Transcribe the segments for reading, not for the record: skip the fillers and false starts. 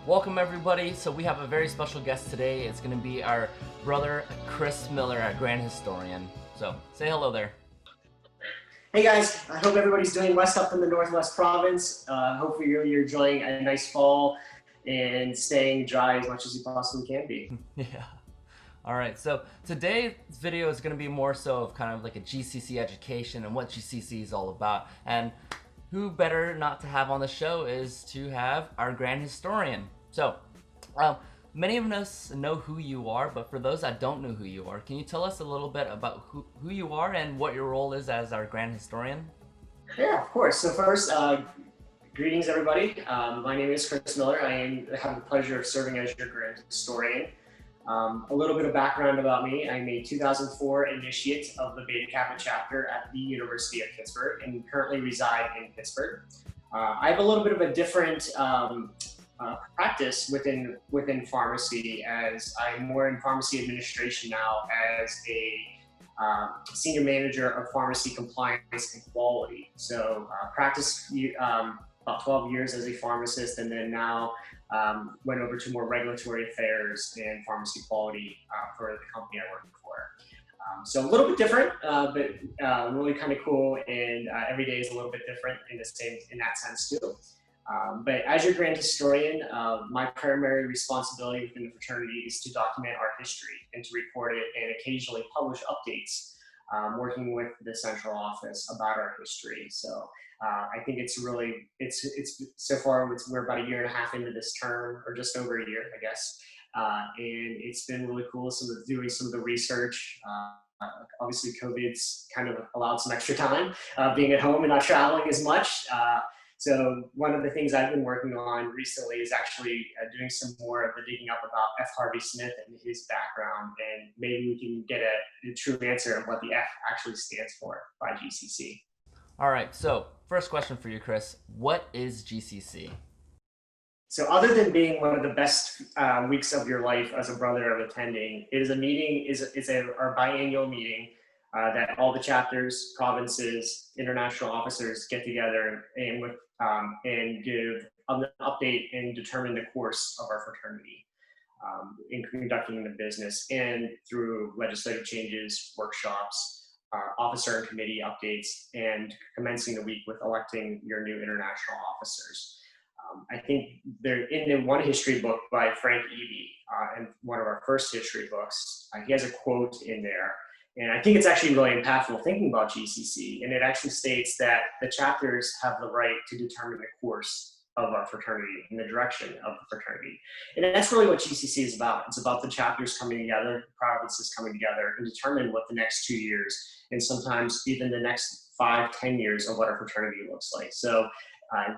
Welcome everybody. So we have a very special guest today. It's going to be our brother Chris Miller, our Grand Historian. So say hello there. Hey guys, I hope everybody's doing west up in the Northwest Province. Hopefully you're enjoying a nice fall and staying dry as much as you possibly can be. Yeah. All right, so today's video is going to be more so of kind of like a GCC education and what GCC is all about. And who better not to have on the show is to have our Grand Historian. So, many of us know who you are, but for those that don't know who you are, can you tell us a little bit about who you are and what your role is as our Grand Historian? Yeah, of course. So first, greetings everybody. My name is Chris Miller. I have the pleasure of serving as your Grand Historian. A little bit of background about me. I'm a 2004 initiate of the Beta Kappa chapter at the University of Pittsburgh and currently reside in Pittsburgh. I have a little bit of a different practice within pharmacy, as I'm more in pharmacy administration now as a senior manager of pharmacy compliance and quality. So practiced about 12 years as a pharmacist, and then now went over to more regulatory affairs and pharmacy quality for the company I work for. So a little bit different, but really kind of cool, and every day is a little bit different in that sense too. But as your Grand Historian, my primary responsibility within the fraternity is to document our history and to report it and occasionally publish updates, working with the central office about our history. So I think it's so far we're about a year and a half into this term, or just over a year, I guess. And it's been really cool doing some of the research. Obviously COVID's kind of allowed some extra time, being at home and not traveling as much. So one of the things I've been working on recently is actually doing some more of the digging up about F. Harvey Smith and his background, and maybe we can get a true answer of what the F actually stands for by GCC. All right, so first question for you, Chris. What is GCC? So other than being one of the best weeks of your life as a brother of attending, it is a meeting, our biannual meeting that all the chapters, provinces, international officers get together and give an update and determine the course of our fraternity in conducting the business, and through legislative changes, workshops, officer and committee updates, and commencing the week with electing your new international officers. I think they're in the one history book by Frank Eby, in one of our first history books. He has a quote in there, and I think it's actually really impactful thinking about GCC. And it actually states that the chapters have the right to determine the course of our fraternity and the direction of the fraternity. And that's really what GCC is about. It's about the chapters coming together, the provinces coming together, and determine what the next 2 years, and sometimes even the next 5, 10 years of what our fraternity looks like. So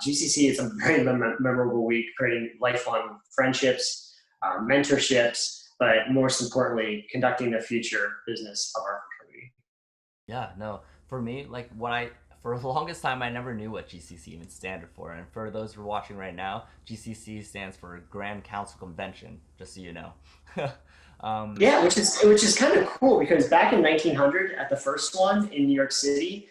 GCC is a very memorable week, creating lifelong friendships, mentorships, but most importantly, conducting the future business of our fraternity. Yeah, no, for me, for the longest time, I never knew what GCC even stood for. And for those who are watching right now, GCC stands for Grand Council Convention, just so you know. Yeah, which is kind of cool, because back in 1900, at the first one in New York City,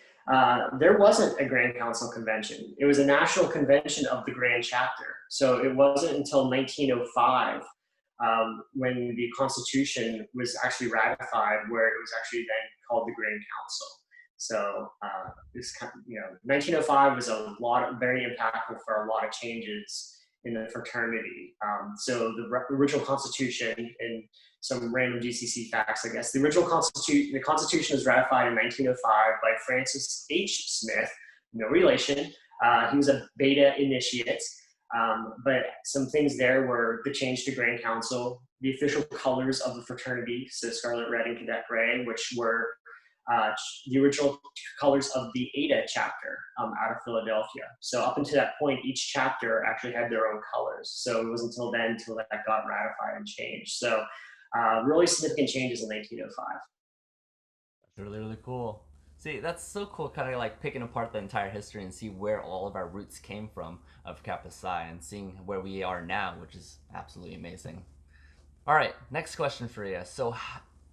there wasn't a Grand Council Convention. It was a national convention of the Grand Chapter. So it wasn't until 1905 when the Constitution was actually ratified, where it was actually then called the Grand Council. So this 1905 was very impactful for a lot of changes in the fraternity. So the original Constitution, and some random GCC facts, I guess. The Constitution was ratified in 1905 by Francis H. Smith, no relation. He was a Beta initiate. But some things there were the change to Grand Council, the official colors of the fraternity, so scarlet, red, and cadet gray, which were the original colors of the Eta chapter out of Philadelphia. So up until that point, each chapter actually had their own colors. So it wasn't until then until that got ratified and changed. So really significant changes in 1905. That's really, really cool. See, that's so cool, kind of like picking apart the entire history and see where all of our roots came from of Kappa Psi, and seeing where we are now, which is absolutely amazing. All right, next question for you. So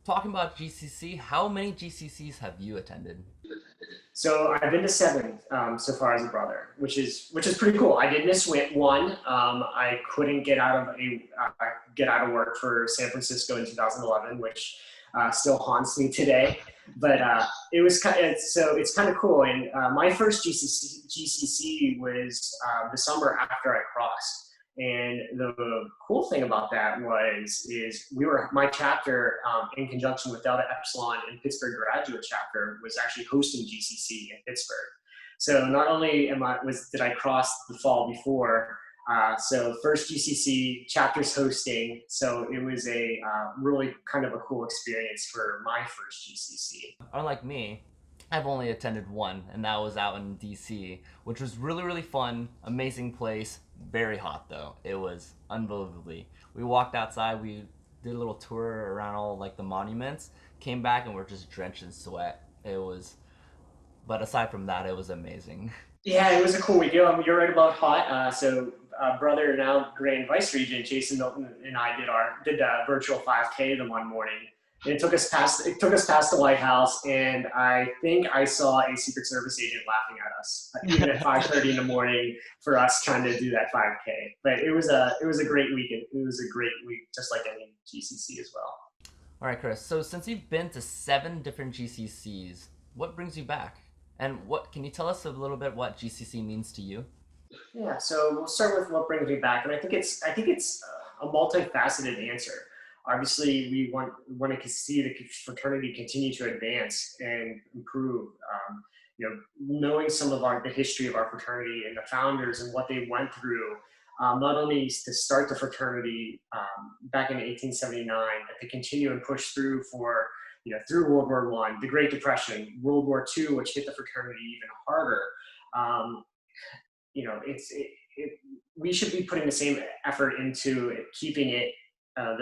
talking about GCC, how many GCCs have you attended? So I've been to 7 so far as a brother, which is pretty cool. I did miss one. I couldn't get out of work for San Francisco in 2011, which still haunts me today. But it was so it's kind of cool. And my first GCC was the summer after I crossed. And the cool thing about that is my chapter in conjunction with Delta Epsilon and Pittsburgh Graduate Chapter was actually hosting GCC in Pittsburgh. So not only did I cross the fall before, so first GCC chapters hosting. So it was a really kind of a cool experience for my first GCC. Unlike me, I've only attended one, and that was out in DC, which was really, really fun, amazing place, very hot though. It was unbelievably. We walked outside, we did a little tour around all like the monuments, came back and we're just drenched in sweat. But aside from that, it was amazing. Yeah, it was a cool week. You're right about hot. So brother, now Grand Vice Regent Jason Milton and I did a virtual 5K the one morning. And it took us past the White House, and I think I saw a Secret Service agent laughing at us, even at 5:30 in the morning, for us trying to do that 5K. But it was a great weekend. It was a great week, just like any GCC as well. All right, Chris. So since you've been to 7 different GCCs, what brings you back? And what can you tell us a little bit what GCC means to you? Yeah, so we'll start with what brings me back, and I think it's a multifaceted answer. Obviously, we want to see the fraternity continue to advance and improve. Knowing some of the history of our fraternity and the founders and what they went through, not only to start the fraternity back in 1879, but to continue and push through through World War I, the Great Depression, World War II, which hit the fraternity even harder. We should be putting the same effort into keeping it at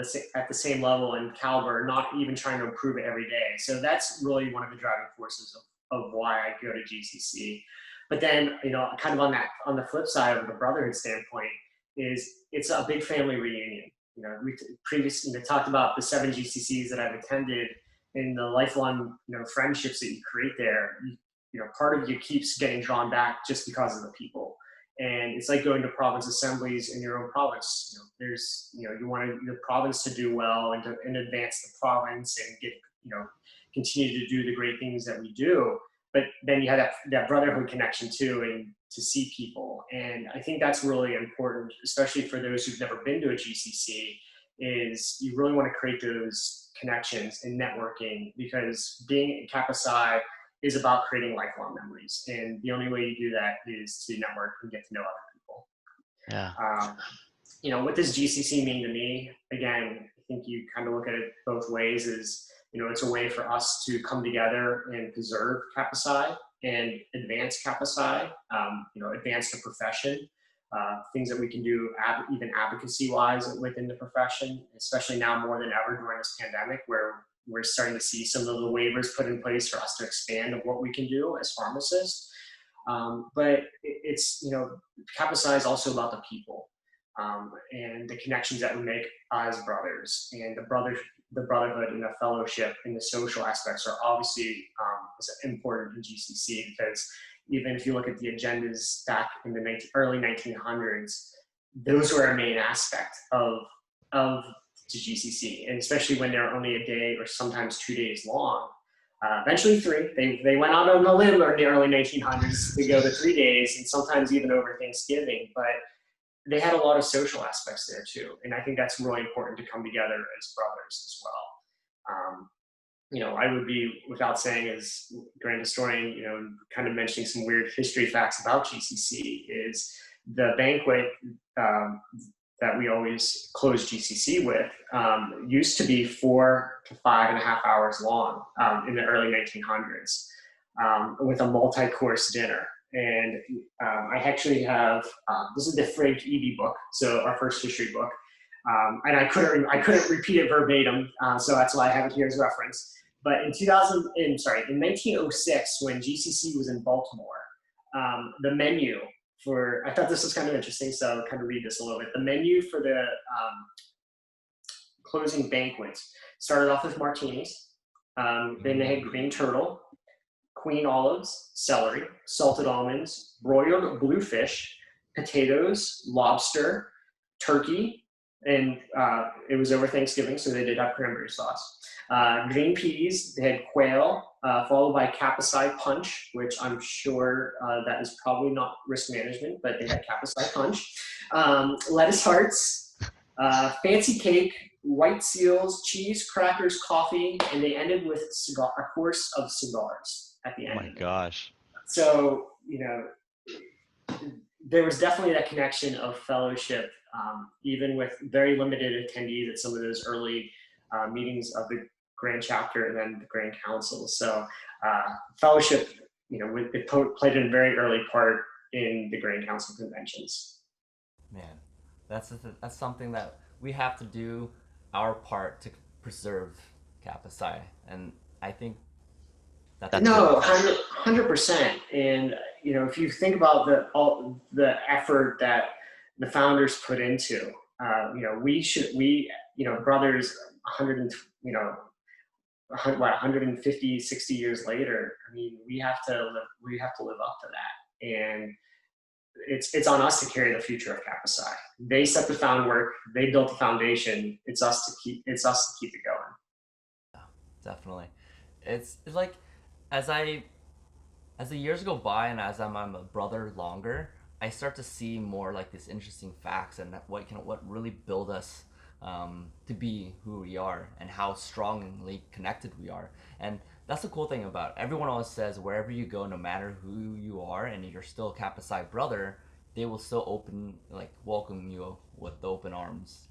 the same level and caliber, not even trying to improve it every day. So that's really one of the driving forces of why I go to GCC. But then, kind of on the flip side of the brotherhood standpoint, is it's a big family reunion. We previously talked about the 7 GCCs that I've attended and the lifelong friendships that you create there. Part of you keeps getting drawn back just because of the people. And it's like going to province assemblies in your own province. You want the province to do well and advance the province and continue to do the great things that we do. But then you have that brotherhood connection too, and to see people. And I think that's really important, especially for those who've never been to a GCC, is you really want to create those connections and networking, because being at Kappa Psi is about creating lifelong memories. And the only way you do that is to network and get to know other people. Yeah. What does GCC mean to me? Again, I think you kind of look at it both ways. It's a way for us to come together and preserve Kappa Psi and advance Kappa Psi, advance the profession, things that we can do even advocacy-wise within the profession, especially now more than ever during this pandemic, where we're starting to see some of the waivers put in place for us to expand of what we can do as pharmacists. But it's, Kappa Psi is also about the people and the connections that we make as brothers, and the brotherhood and the fellowship and the social aspects are obviously important in GCC, because even if you look at the agendas back in the early 1900s, those were a main aspect of to GCC, and especially when they're only a day or sometimes 2 days long. Eventually 3. They went out on a limb in the early 1900s to go to 3 days, and sometimes even over Thanksgiving. But they had a lot of social aspects there too, and I think that's really important to come together as brothers as well. I would be, without saying as grand historian, kind of mentioning some weird history facts about GCC, is the banquet that we always close GCC with used to be 4 to 5.5 hours long in the early 1900s with a multi-course dinner. And I actually have, this is the Frank Eby book, so our first history book. And I couldn't repeat it verbatim, so that's why I have it here as reference. But in 1906, when GCC was in Baltimore, the menu I thought this was kind of interesting, so I'll kind of read this a little bit. The menu for the closing banquet started off with martinis. Then they had green turtle, queen olives, celery, salted almonds, broiled bluefish, potatoes, lobster, turkey, and it was over Thanksgiving, so they did have cranberry sauce. Green peas, they had quail, followed by Kappa punch, which I'm sure that is probably not risk management, but they had Kappa punch. Lettuce hearts, fancy cake, white seals, cheese, crackers, coffee, and they ended with a course of cigars at the end. Oh my gosh. So, there was definitely that connection of fellowship, even with very limited attendees at some of those early meetings of the Grand Chapter and then the Grand Council. So fellowship, it played a very early part in the Grand Council conventions. Man, that's something that we have to do our part to preserve Kappa Psi, and I think that's no, 100%. And if you think about the effort that the founders put into, brothers 150, 60 years later, I mean, we have to live up to that. And it's on us to carry the future of Kappa Psi. They set the groundwork, they built the foundation. It's us to keep it going. Yeah, definitely. It's like as the years go by and as I'm a brother longer, I start to see more like these interesting facts and what really build us to be who we are and how strongly connected we are. And that's the cool thing about it. Everyone always says wherever you go, no matter who you are and you're still a Kappa Psi brother, they will still welcome you with open arms,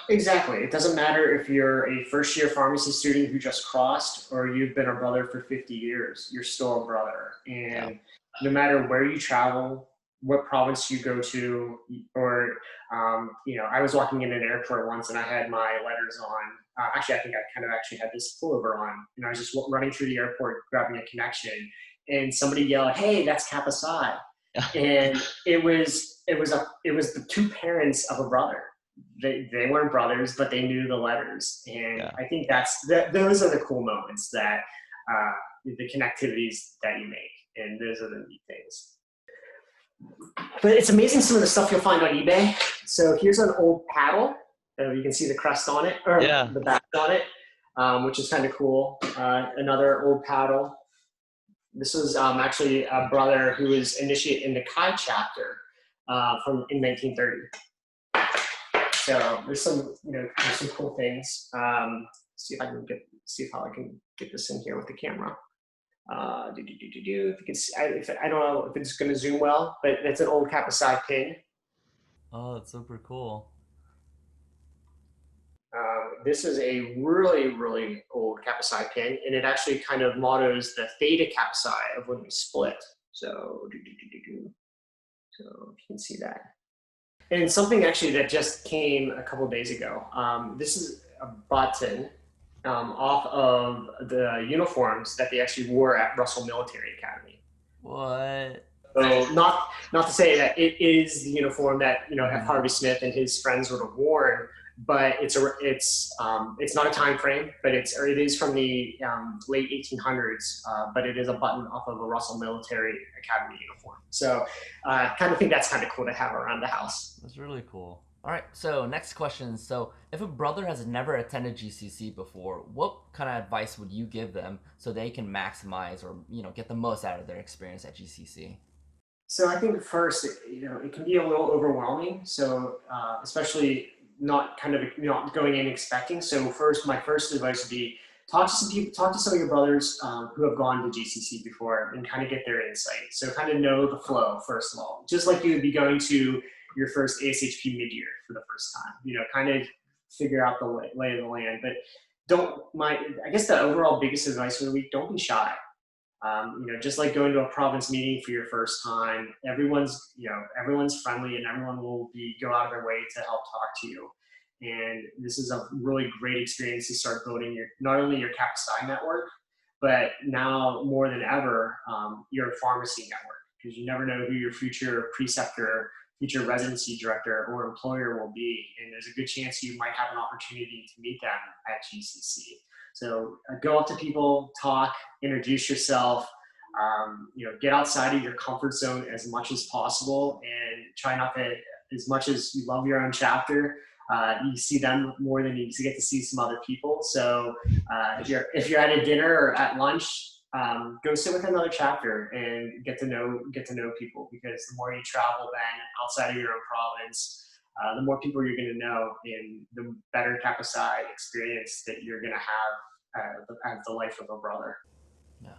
Exactly. It doesn't matter if you're a first-year pharmacy student who just crossed or you've been a brother for 50 years, you're still a brother. And no matter where you travel, what province you go to, or, I was walking in an airport once and I had my letters on. Actually, I think I kind of actually had this pullover on. And I was just running through the airport, grabbing a connection, and somebody yelled, "Hey, that's Kappa Psi." And it was the two parents of a brother. They weren't brothers, but they knew the letters. And I think those are the cool moments that the connectivities that you make. And those are the neat things. But it's amazing some of the stuff you'll find on eBay. So here's an old paddle. You can see the crest on it, or the back on it, which is kind of cool. Another old paddle. This was actually a brother who was initiated in the Chi chapter in 1930. So there's some cool things. See if I can get this in here with the camera. If you can see, I don't know if it's going to zoom well, but it's an old Kappa Psi pin. Oh, that's super cool. This is a really, really old Kappa Psi pin, and it actually kind of mottos the Theta Kappa Psi of when we split. So if you can see that. And something actually that just came a couple of days ago. This is a button off of the uniforms that they actually wore at Russell Military Academy. What? So not to say that it is the uniform that F. Harvey Smith and his friends would have worn, but it's not a time frame, but it is from the late 1800s, but it is a button off of a Russell Military Academy uniform. So I kind of think that's kind of cool to have around the house. That's really cool. All right, so next question. So if a brother has never attended GCC before, what kind of advice would you give them so they can maximize or get the most out of their experience at GCC? So I think first, it can be a little overwhelming. So especially not going in expecting. So my first advice would be talk to some people, talk to some of your brothers who have gone to GCC before and kind of get their insight. So kind of know the flow, first of all, just like you would be going to your first ASHP mid-year for the first time, kind of figure out the lay of the land. But I guess the overall biggest advice for the week, don't be shy. Just like going to a province meeting for your first time, everyone's friendly and everyone will go out of their way to help talk to you. And this is a really great experience to start building not only your Kappa Psi network, but now more than ever, your pharmacy network, because you never know who your future preceptor, future residency director or employer will be. And there's a good chance you might have an opportunity to meet them at GCC. So go up to people, talk, introduce yourself. Get outside of your comfort zone as much as possible, and try not to, as much as you love your own chapter, you see them more than you get to see some other people. So if you're at a dinner or at lunch, go sit with another chapter and get to know people, because the more you travel then outside of your own province, the more people you're going to know, and the better Kappa Psi experience that you're going to have as the life of a brother. Yeah.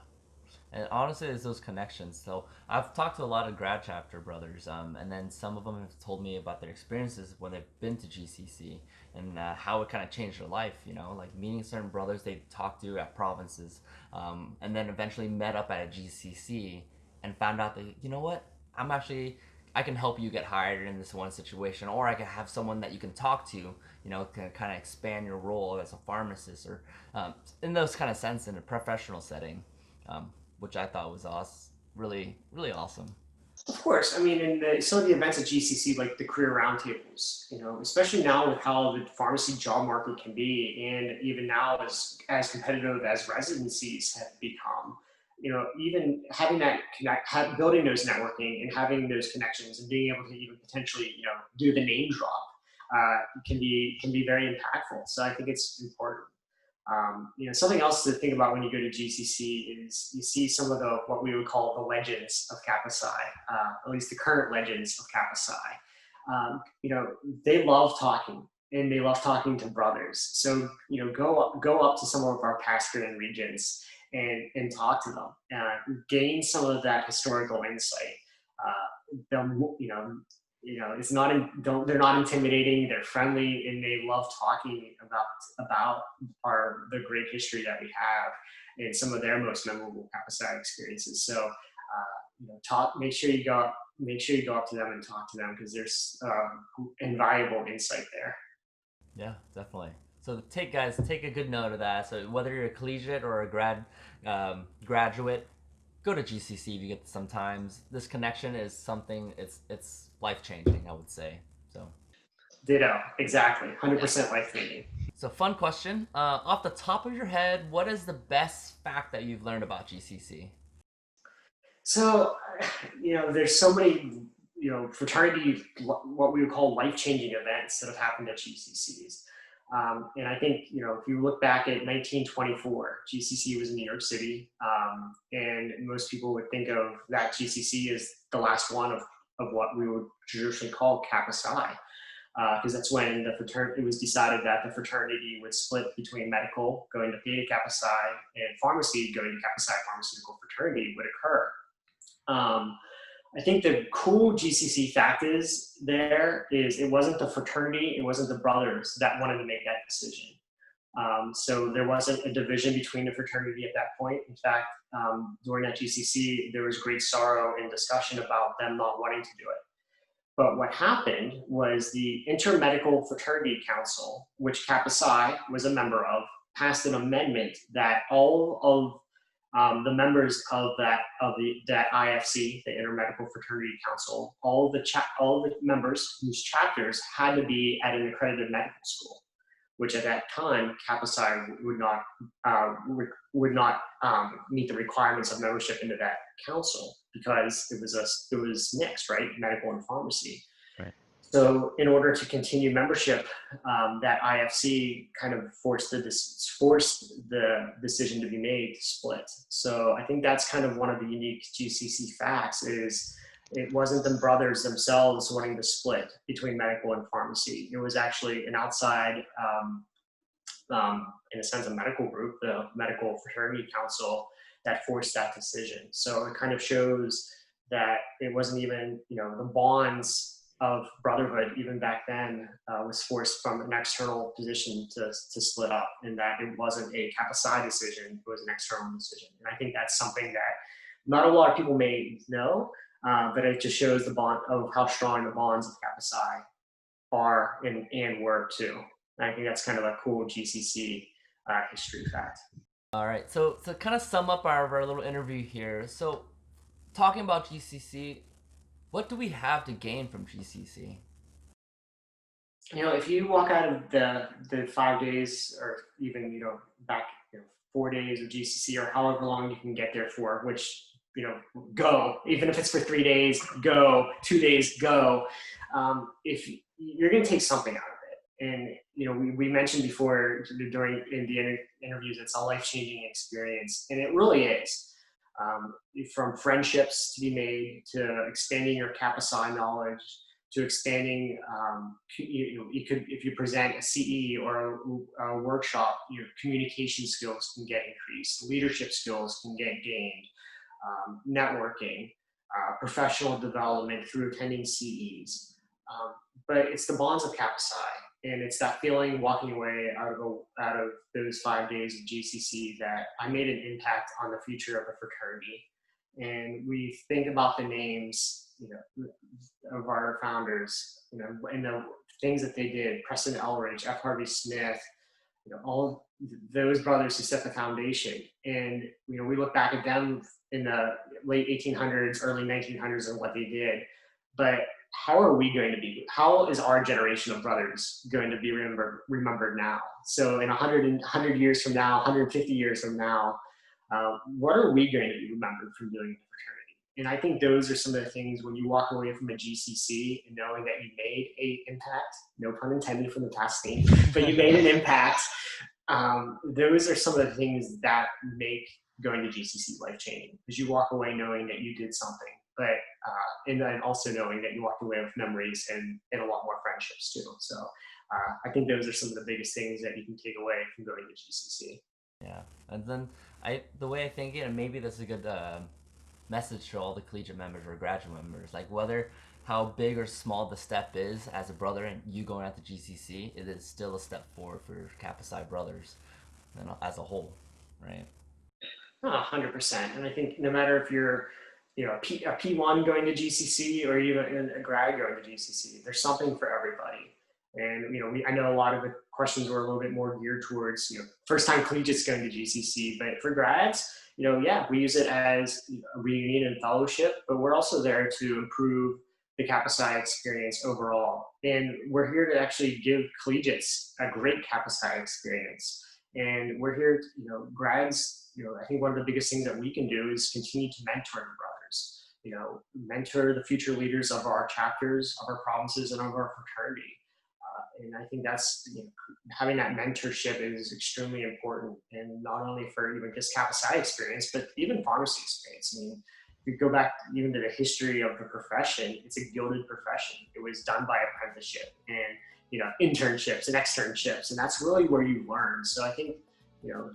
And honestly, it's those connections. So I've talked to a lot of grad chapter brothers, and then some of them have told me about their experiences when they've been to GCC, and how it kind of changed their life. You know, like meeting certain brothers they talked to at provinces, and then eventually met up at a GCC and found out that, you know what, I'm actually, I can help you get hired in this one situation, or I can have someone that you can talk to. You know, can kind of expand your role as a pharmacist, or in those kind of sense in a professional setting. Which I thought was awesome, really, really awesome. Of course, I mean, in some of the events at GCC, like the career roundtables, especially now with how the pharmacy job market can be, and even now as competitive as residencies have become, even having that building those networking and having those connections and being able to even potentially, do the name drop, can be very impactful. So I think it's important. Something else to think about when you go to GCC is you see some of the what we would call the legends of Kappa Psi, at least the current legends of Kappa Psi. They love talking, and they love talking to brothers. So go up to some of our past and regions and talk to them, gain some of that historical insight. They'll, it's not don't they're not intimidating. They're friendly, and they love talking about the great history that we have and some of their most memorable Kappa Psi experiences. So talk. Make sure you go up to them and talk to them, because there's invaluable insight there. Yeah, definitely. So take guys, take a good note of that. So whether you're a collegiate or a graduate, go to GCC if you get sometimes. This connection is something. It's life changing, I would say. So Ditto. Exactly. yeah. 100% life changing. So fun question. Off the top of your head, what is the best fact that you've learned about GCC? So, there's so many, fraternity, what we would call life-changing events that have happened at GCCs. And I think, if you look back at 1924, GCC was in New York City. And most people would think of that GCC as the last one of what we would traditionally call Kappa Psi. Because that's when it was decided that the fraternity would split between medical, going to Theta Kappa Psi, and pharmacy, going to Kappa Psi Pharmaceutical Fraternity, would occur. I think the cool GCC fact is it wasn't the fraternity, it wasn't the brothers that wanted to make that decision. So there wasn't a division between the fraternity at that point. In fact, during that GCC, there was great sorrow and discussion about them not wanting to do it. But what happened was the Intermedical Fraternity Council, which Kappa Psi was a member of, passed an amendment that all of the members of that IFC, the Intermedical Fraternity Council, all the members whose chapters had to be at an accredited medical school, which at that time Kappa Psi would not meet the requirements of membership into that council, because it was mixed, right, medical and pharmacy. Right. So in order to continue membership, that IFC kind of forced the decision to be made to split. So I think that's kind of one of the unique GCC facts is it wasn't the brothers themselves wanting to split between medical and pharmacy. It was actually an outside, in a sense, a medical group, the Medical Fraternity Council, that forced that decision. So it kind of shows that it wasn't even, the bonds of brotherhood even back then was forced from an external position to split up, and that it wasn't a Kappa Psi decision, it was an external decision. And I think that's something that not a lot of people may know, but it just shows the bond of how strong the bonds of Kappa Psi are and were too. And I think that's kind of a cool GCC history fact. All right. So to kind of sum up our little interview here. So talking about GCC, what do we have to gain from GCC? If you walk out of the 5 days, or even back 4 days of GCC, or however long you can get there for, which go, even if it's for 3 days, go 2 days, go. If you're going to take something out of it, and we mentioned before during in the interviews, it's a life-changing experience, and it really is. From friendships to be made, to expanding your Kappa Psi knowledge, to expanding, you could, if you present a CE or a workshop, your communication skills can get increased, leadership skills can get gained, networking, professional development through attending CEs. But it's the bonds of Kappa Psi, and it's that feeling walking away out of those 5 days of GCC that I made an impact on the future of the fraternity. And we think about the names, of our founders, and the things that they did: Preston Elridge, F. Harvey Smith, all those brothers who set the foundation. And we look back at them in the late 1800s, early 1900s, and what they did. But how is our generation of brothers going to be remembered now? So in 100 years from now, 150 years from now, what are we going to be remembered from doing in the fraternity? And I think those are some of the things, when you walk away from a GCC and knowing that you made an impact, no pun intended from the testing, but you made an impact. Those are some of the things that make going to GCC life-changing, because you walk away knowing that you did something, but and then also knowing that you walked away with memories and a lot more friendships too. So I think those are some of the biggest things that you can take away from going to GCC. Yeah, and then the way I think it, and maybe this is a good message to all the collegiate members or graduate members, like whether how big or small the step is as a brother and you going out to GCC, it is still a step forward for Kappa Psi brothers and as a whole, right? 100%. And I think no matter if you're a P1 going to GCC or even a grad going to GCC, there's something for everybody. And I know a lot of the questions were a little bit more geared towards first-time collegiates going to GCC, but for grads, we use it as a reunion and fellowship, but we're also there to improve the Kappa Psi experience overall. And we're here to actually give collegiates a great Kappa Psi experience. And we're here, grads, I think one of the biggest things that we can do is continue to mentor the brothers, mentor the future leaders of our chapters, of our provinces, and of our fraternity. And I think that's, having that mentorship is extremely important, and not only for even just Kappa Psi experience, but even pharmacy experience. I mean, if you go back even to the history of the profession, it's a gilded profession. It was done by apprenticeship and, internships and externships, and that's really where you learn. So I think,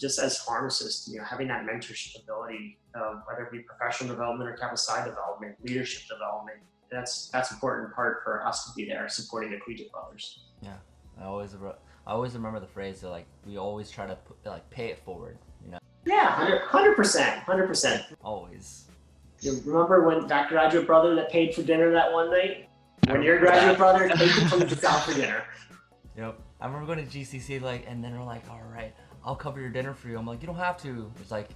just as pharmacists, having that mentorship ability, whether it be professional development or Kappa Psi development, leadership development, that's important part for us to be there supporting the collegiate brothers. Yeah, I always remember the phrase that we always try to pay it forward, Yeah, 100%. Always. You remember when that graduate brother that paid for dinner that one night? When your graduate brother paid for dinner. Yep. I remember going to GCC, and then they're like, all right, I'll cover your dinner for you. I'm like, you don't have to. It's like,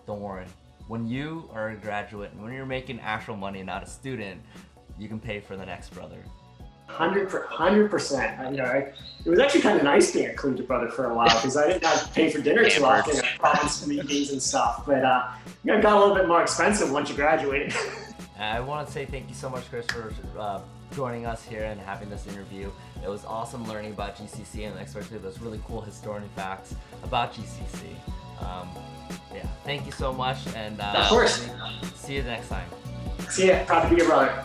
don't worry. When you are a graduate and when you're making actual money, not a student, you can pay for the next brother. 100%. It was actually kind of nice being a collegiate brother for a while, because I didn't have to pay for dinner too often at province meetings and stuff. But it got a little bit more expensive once you graduated. I want to say thank you so much, Chris, for joining us here and having this interview. It was awesome learning about GCC, and especially those really cool historian facts about GCC. Yeah, thank you so much, and of course. See you next time. See ya. Proud to be your brother.